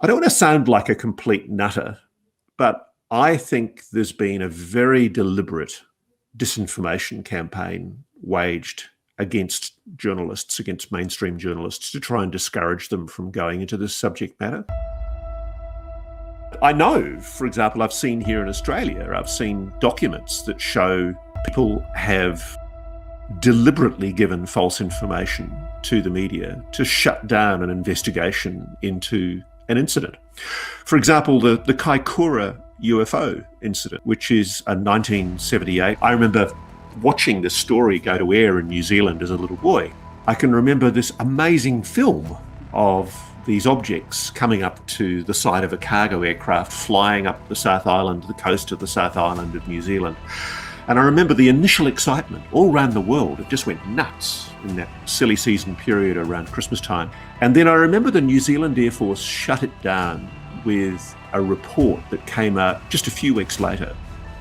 I don't want to sound like a complete nutter, but I think there's been a very deliberate disinformation campaign waged against journalists, against mainstream journalists, to try and discourage them from going into this subject matter. I know, for example, I've seen here in Australia, I've seen documents that show people have deliberately given false information to the media to shut down an investigation into an incident. For example, the Kaikoura UFO incident, which is a 1978. I remember watching this story go to air in New Zealand as a little boy. I can remember this amazing film of these objects coming up to the side of a cargo aircraft flying up the South Island, the coast of the South Island of New Zealand. And I remember the initial excitement all around the world. It just went nuts in that silly season period around Christmas time. And then I remember the New Zealand Air Force shut it down with a report that came out just a few weeks later.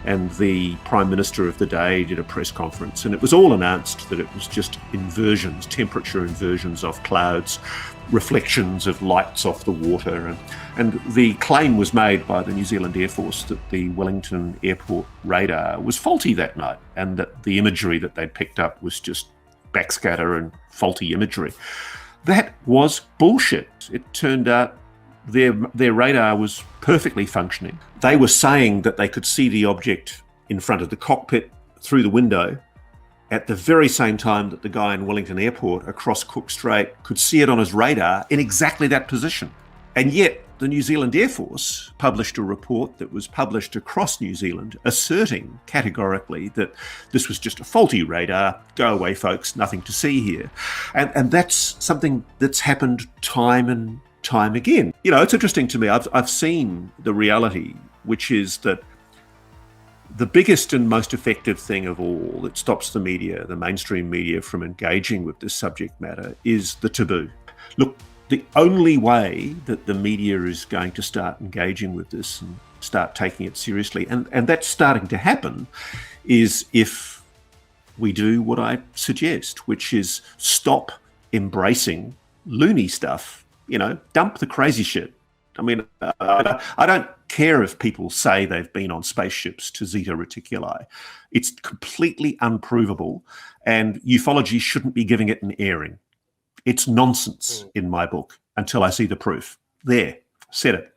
And the Prime Minister of the day did a press conference, and it was all announced that it was just inversions, temperature inversions off clouds, reflections of lights off the water. And the claim was made by the New Zealand Air Force that the Wellington Airport radar was faulty that night, and that the imagery that they'd picked up was just backscatter and faulty imagery. That was bullshit. It turned out their radar was perfectly functioning. They were saying that they could see the object in front of the cockpit through the window at the very same time that the guy in Wellington Airport across Cook Strait could see it on his radar in exactly that position. And yet the New Zealand Air Force published a report that was published across New Zealand asserting categorically that this was just a faulty radar. Go away, folks, nothing to see here. And that's something that's happened time and time again. You know, it's interesting to me. I've seen the reality, which is that the biggest and most effective thing of all that stops the media, the mainstream media, from engaging with this subject matter is the taboo. Look, the only way that the media is going to start engaging with this and start taking it seriously, and that's starting to happen, is if we do what I suggest, which is stop embracing loony stuff. You know, dump the crazy shit. I mean, I don't care if people say they've been on spaceships to Zeta Reticuli. It's completely unprovable, and ufology shouldn't be giving it an airing. It's nonsense in my book until I see the proof. There, said it.